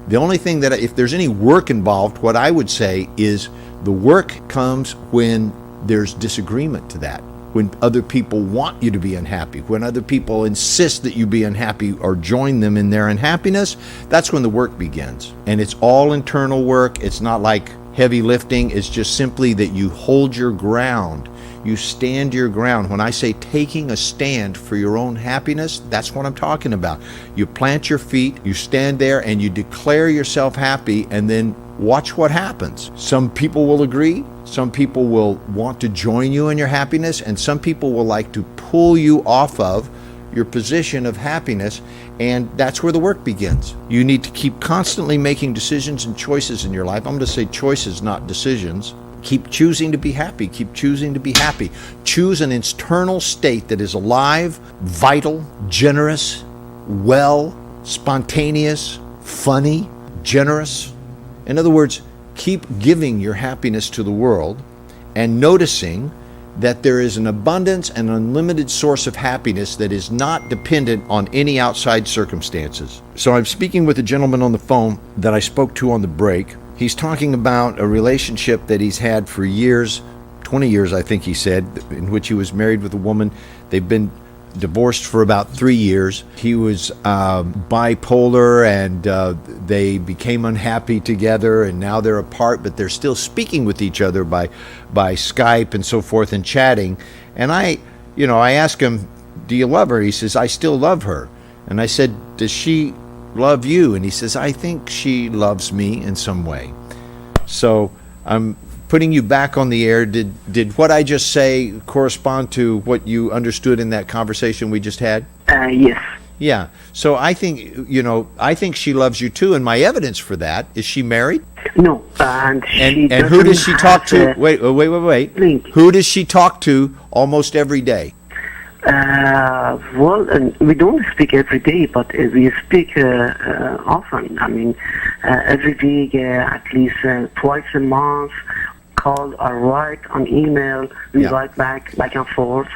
The only thing that, if there's any work involved, what I would say is the work comes when there's disagreement to that, when other people want you to be unhappy, when other people insist that you be unhappy or join them in their unhappiness. That's when the work begins. And it's all internal work. It's not like heavy lifting. It's just simply that you hold your ground. You stand your ground. When I say taking a stand for your own happiness, that's what I'm talking about. You plant your feet, you stand there, and you declare yourself happy, and then watch what happens. Some people will agree, some people will want to join you in your happiness, and some people will like to pull you off of your position of happiness, and that's where the work begins. You need to keep constantly making decisions and choices in your life. I'm going to say choices, not decisions. Keep choosing to be happy. Keep choosing to be happy. Choose an internal state that is alive, vital, generous, well, spontaneous, funny, generous. In other words, keep giving your happiness to the world and noticing that there is an abundance and unlimited source of happiness that is not dependent on any outside circumstances. So I'm speaking with a gentleman on the phone that I spoke to on the break. He's talking about a relationship that he's had for years, 20 years, I think he said, in which he was married with a woman. They've been divorced for about 3 years. He was bipolar, and they became unhappy together, and now they're apart, but they're still speaking with each other by Skype and so forth, and chatting. And I asked him, do you love her? He says, I still love her. And I said, does she love you? And he says, I think she loves me in some way. So I'm putting you back on the air. Did what I just say correspond to what you understood in that conversation we just had? Yes. Yeah. So I think, I think she loves you too. And my evidence for that is she married? No, and she And who does she doesn't talk to? have Wait. link. Who does she talk to almost every day? Well, we don't speak every day, but we speak often. I mean, every week, at least twice a month, call or write on email, we Yeah. write back and forth.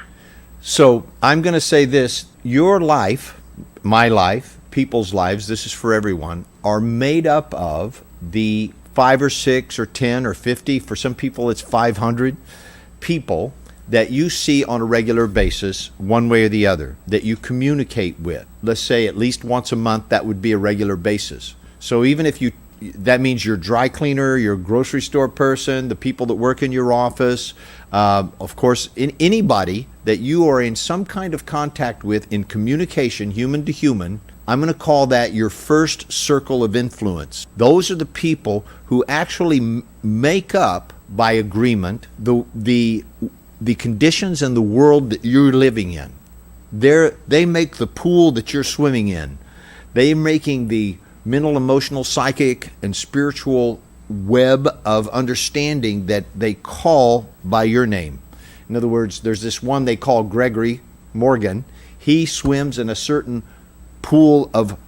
So I'm going to say this. Your life, my life, people's lives, this is for everyone, are made up of the 5 or 6 or 10 or 50, for some people it's 500 people that you see on a regular basis, one way or the other, that you communicate with. Let's say at least once a month, that would be a regular basis. So even if that means your dry cleaner, your grocery store person, the people that work in your office, of course, anybody that you are in some kind of contact with in communication, human to human, I'm going to call that your first circle of influence. Those are the people who actually make up, by agreement, the conditions and the world that you're living in. They make the pool that you're swimming in. They're making the mental, emotional, psychic, and spiritual web of understanding that they call by your name. In other words, there's this one they call Gregory Morgan. He swims in a certain pool of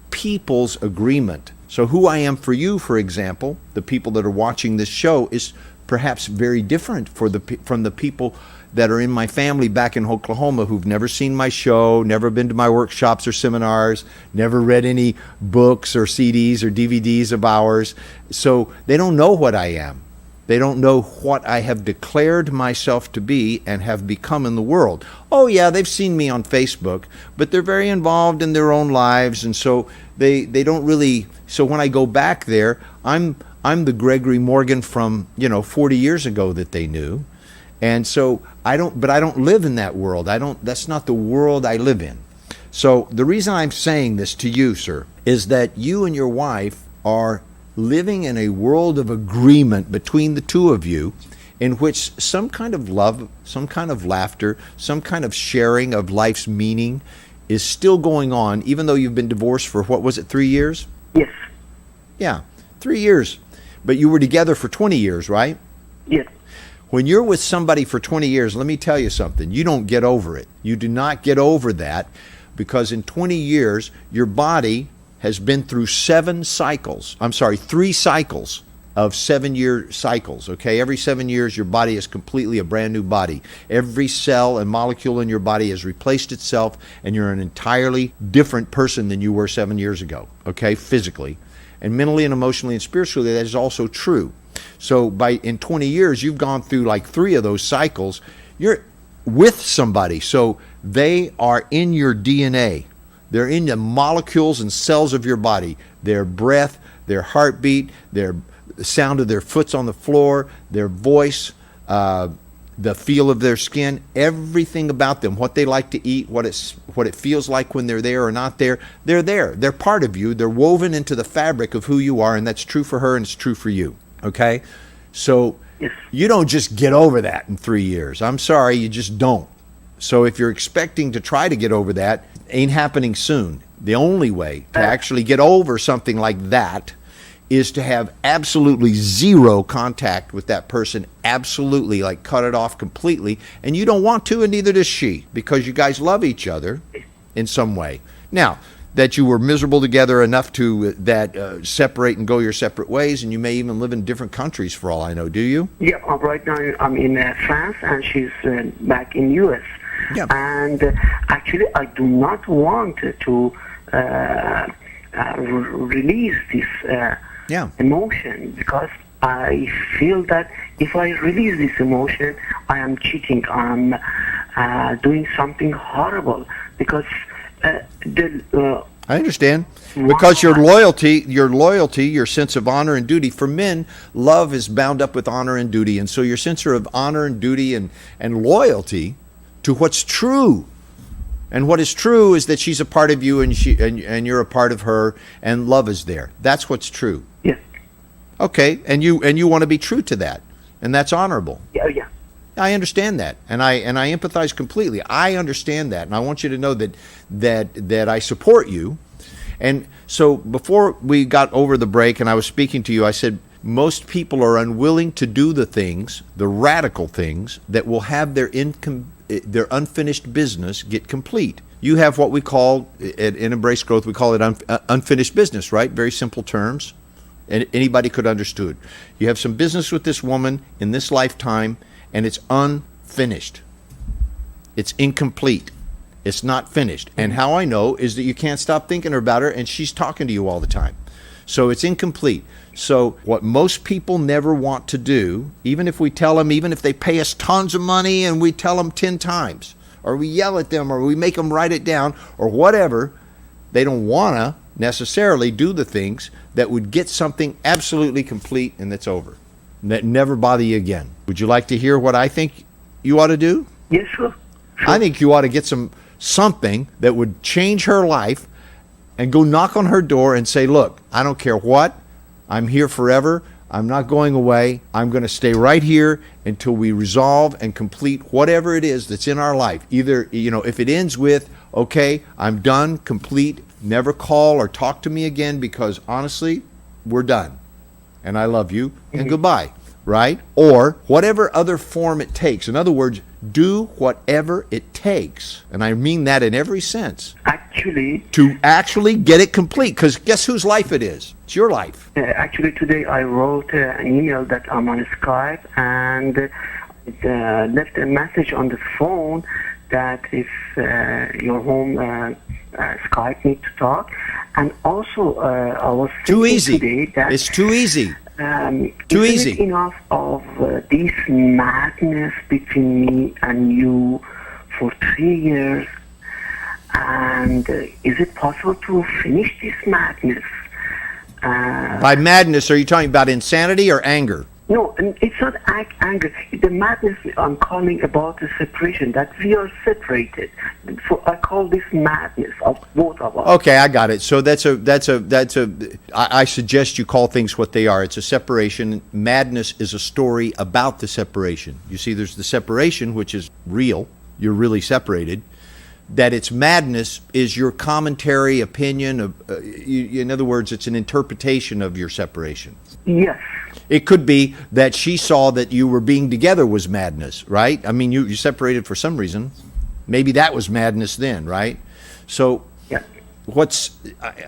people's agreement. So who I am for you, for example, the people that are watching this show, is perhaps very different from the people that are in my family back in Oklahoma who've never seen my show, never been to my workshops or seminars, never read any books or CDs or DVDs of ours. So they don't know what I am. They don't know what I have declared myself to be and have become in the world. Oh yeah, they've seen me on Facebook, but they're very involved in their own lives, and so they don't really. So when I go back there, I'm the Gregory Morgan from 40 years ago that they knew. And so I don't live in that world. That's not the world I live in. So the reason I'm saying this to you, sir, is that you and your wife are living in a world of agreement between the two of you, in which some kind of love, some kind of laughter, some kind of sharing of life's meaning is still going on, even though you've been divorced for, 3 years? Yes. Yeah, 3 years. But you were together for 20 years, right? Yes. When you're with somebody for 20 years, let me tell you something. You don't get over it. You do not get over that, because in 20 years, your body has been through 3 cycles of 7-year cycles, okay? Every 7 years, your body is completely a brand new body. Every cell and molecule in your body has replaced itself, and you're an entirely different person than you were 7 years ago, okay, physically. And mentally and emotionally and spiritually, that is also true. So in 20 years, you've gone through like 3 of those cycles. You're with somebody, so they are in your DNA. They're in the molecules and cells of your body. Their breath, their heartbeat, the sound of their foot on the floor, their voice, the feel of their skin, everything about them, what they like to eat, what it feels like when they're there or not there, they're there. They're part of you. They're woven into the fabric of who you are, and that's true for her and it's true for you. Okay? So Yes. you don't just get over that in 3 years. I'm sorry, you just don't. So if you're expecting to try to get over that, ain't happening soon. The only way to actually get over something like that is to have absolutely zero contact with that person, absolutely, like cut it off completely. And you don't want to, and neither does she, because you guys love each other in some way. Now, that you were miserable together enough to separate and go your separate ways, and you may even live in different countries for all I know, do you? Yeah, right now I'm in France, and she's back in U.S. Yeah. And actually, I do not want to release this emotion, because I feel that if I release this emotion, I am cheating. I'm doing something horrible, because I understand. Because your loyalty, your sense of honor and duty. For men, love is bound up with honor and duty. And so your sense of honor and duty and loyalty to what's true. And what is true is that she's a part of you, and you're a part of her, and love is there. That's what's true. Yes. Okay, and you want to be true to that. And that's honorable. Yeah. I understand that, and I empathize completely. I understand that, and I want you to know that I support you. And so before we got over the break and I was speaking to you, I said most people are unwilling to do the things, the radical things, that will have their unfinished business get complete. You have what we call, in Embrace Growth, we call it unfinished business, right? Very simple terms. And anybody could understood. You have some business with this woman in this lifetime, and it's unfinished. It's incomplete. It's not finished. And how I know is that you can't stop thinking about her, and she's talking to you all the time. So it's incomplete. So what most people never want to do, even if we tell them, even if they pay us tons of money and we tell them 10 times, or we yell at them, or we make them write it down, or whatever, they don't want to necessarily do the things that would get something absolutely complete and that's over, that never bother you again. Would you like to hear what I think you ought to do? Yes, sure. I think you ought to get something that would change her life and go knock on her door and say, look, I don't care what, I'm here forever, I'm not going away, I'm going to stay right here until we resolve and complete whatever it is that's in our life. Either, if it ends with, okay, I'm done, complete, never call or talk to me again because honestly, we're done and I love you and goodbye, right? Or whatever other form it takes. In other words, do whatever it takes. And I mean that in every sense. To actually get it complete, because guess whose life it is? It's your life. Actually, today I wrote an email that I'm on Skype and left a message on the phone that if your home Skype need to talk. And also, I was too easy. Today that it's too easy. Too easy. It enough of this madness between me and you for 3 years? And is it possible to finish this madness? By madness, are you talking about insanity or anger? No, it's not anger. The madness I'm calling about the separation, that we are separated. So I call this madness of both of us. Okay, I got it. So I suggest you call things what they are. It's a separation. Madness is a story about the separation. You see, there's the separation, which is real. You're really separated. That it's madness is your commentary, opinion. In other words, it's an interpretation of your separation. Yes. It could be that she saw that you were being together was madness, right? I mean, you separated for some reason. Maybe that was madness then, right? So yeah.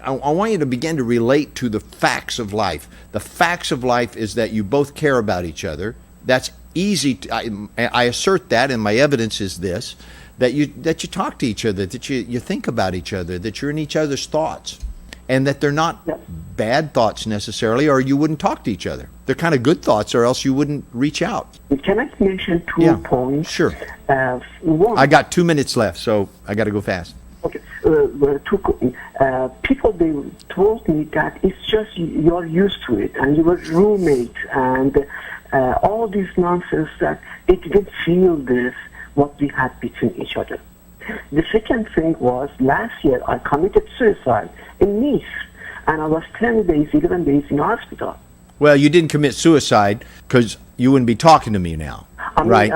I want you to begin to relate to the facts of life. The facts of life is that you both care about each other. That's easy. I assert that, and my evidence is this, that you talk to each other, that you think about each other, that you're in each other's thoughts, and that they're not bad thoughts necessarily, or you wouldn't talk to each other. They're kind of good thoughts, or else you wouldn't reach out. Can I mention two points? Sure. One, I got 2 minutes left, so I got to go fast. Okay. People, they told me that it's just you're used to it, and you were roommates, and all this nonsense that they didn't feel this, what we had between each other. The second thing was, last year I committed suicide in Nice, and I was 10 days, 11 days in hospital. Well, you didn't commit suicide because you wouldn't be talking to me now, right?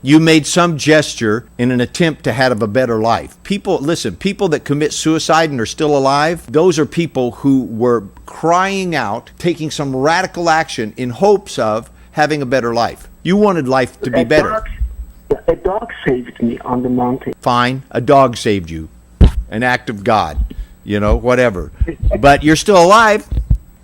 You made some gesture in an attempt to have a better life. People that commit suicide and are still alive, those are people who were crying out, taking some radical action in hopes of having a better life. You wanted life to be better. A dog saved me on the mountain. Fine, a dog saved you. An act of God, whatever. But you're still alive.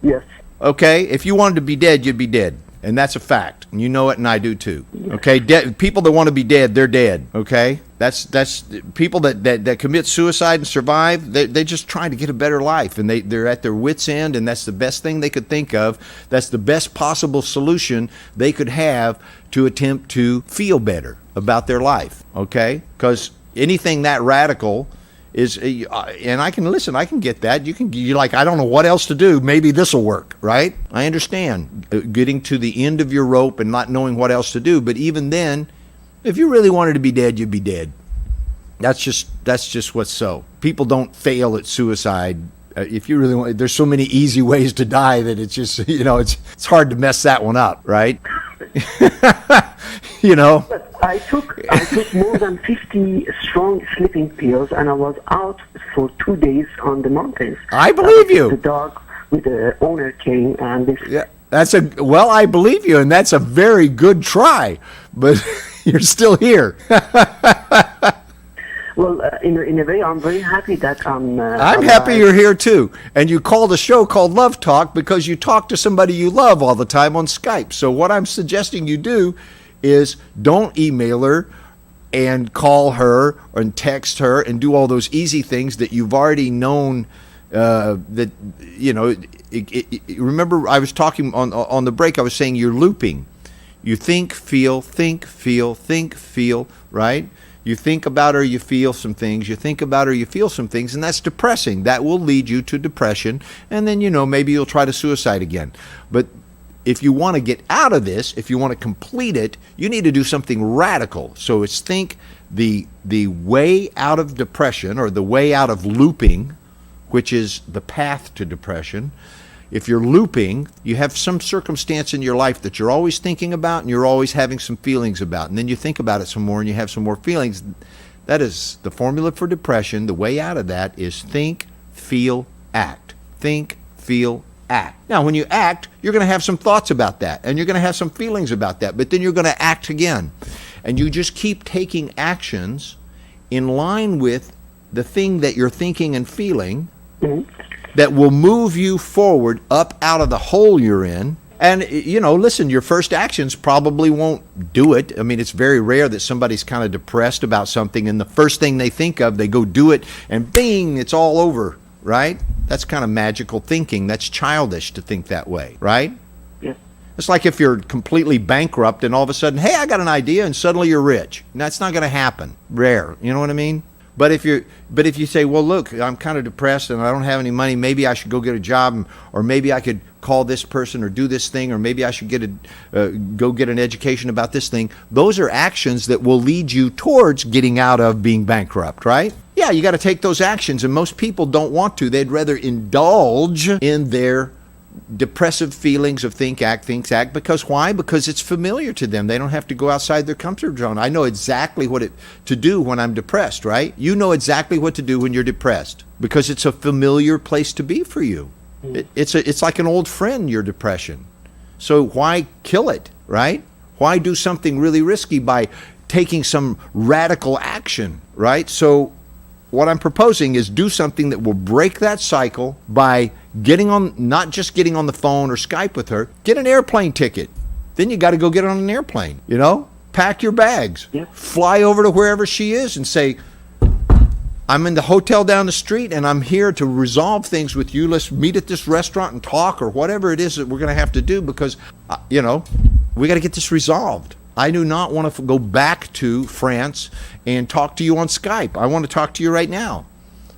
Yes. Okay, if you wanted to be dead, you'd be dead. And that's a fact. And you know it, and I do too. Okay, people that want to be dead, they're dead. Okay, that's people that commit suicide and survive. They're just trying to get a better life, and they're at their wits' end, and that's the best thing they could think of. That's the best possible solution they could have to attempt to feel better about their life. Okay, because anything that radical is, and I can get that. You're like, I don't know what else to do. Maybe this will work, right? I understand getting to the end of your rope and not knowing what else to do. But even then, if you really wanted to be dead, you'd be dead. That's just what's so. People don't fail at suicide. If you really want, there's so many easy ways to die that it's just, it's hard to mess that one up, right? you know. But I took more than 50 strong sleeping pills, and I was out for 2 days on the mountains. I believe you. The dog with the owner came, and this. Yeah, I believe you, and that's a very good try, but you're still here. Well, in a way, I'm very happy that I'm happy you're here too. And you called a show called Love Talk because you talk to somebody you love all the time on Skype. So what I'm suggesting you do is don't email her and call her and text her and do all those easy things that you've already known. That you know. Remember, I was talking on the break. I was saying you're looping. You think, feel, right? You think about her, you feel some things. You think about her, you feel some things, and that's depressing. That will lead you to depression, and then, maybe you'll try to suicide again. But if you want to get out of this, if you want to complete it, you need to do something radical. So it's think the way out of depression, or the way out of looping, which is the path to depression. If you're looping, you have some circumstance in your life that you're always thinking about and you're always having some feelings about. And then you think about it some more and you have some more feelings. That is the formula for depression. The way out of that is think, feel, act. Think, feel, act. Now, when you act, you're going to have some thoughts about that and you're going to have some feelings about that, but then you're going to act again. And you just keep taking actions in line with the thing that you're thinking and feeling. Mm-hmm. That will move you forward up out of the hole you're in. And, listen, your first actions probably won't do it. I mean, it's very rare that somebody's kind of depressed about something and the first thing they think of, they go do it and bing, it's all over, right? That's kind of magical thinking. That's childish to think that way, right? Yeah. It's like if you're completely bankrupt and all of a sudden, hey, I got an idea, and suddenly you're rich. That's not going to happen. Rare. You know what I mean? But if you say, well, look, I'm kind of depressed and I don't have any money, maybe I should go get a job, or maybe I could call this person or do this thing, or maybe I should go get an education about this thing. Those are actions that will lead you towards getting out of being bankrupt, right? Yeah, you got to take those actions, and most people don't want to. They'd rather indulge in their depressive feelings of think, act, because why? Because it's familiar to them. They don't have to go outside their comfort zone. I know exactly what to do when I'm depressed, right? You know exactly what to do when you're depressed because it's a familiar place to be for you. It's like an old friend, your depression. So why kill it, right? Why do something really risky by taking some radical action, right? So what I'm proposing is do something that will break that cycle by not just getting on the phone or Skype with her, get an airplane ticket. Then you got to go get on an airplane, pack your bags, fly over to wherever she is and say, I'm in the hotel down the street and I'm here to resolve things with you. Let's meet at this restaurant and talk, or whatever it is that we're going to have to do because, we got to get this resolved. I do not want to go back to France and talk to you on Skype. I want to talk to you right now.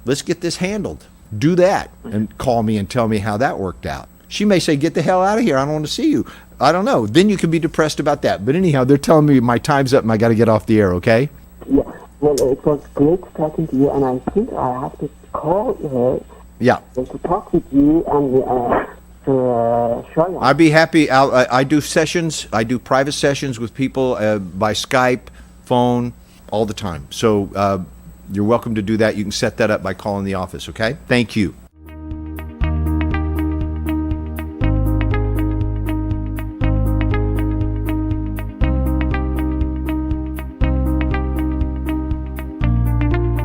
Let's get this handled. Do that and call me and tell me how that worked out. She may say, get the hell out of here. I don't want to see you. I don't know. Then you can be depressed about that. But anyhow, they're telling me my time's up and I got to get off the air, okay? Yeah. Well, it was great talking to you, and I think I have to call her. Yeah. To talk with you and to show you. I'd be happy. I do sessions. I do private sessions with people by Skype, phone, all the time. So you're welcome to do that. You can set that up by calling the office, okay? Thank you.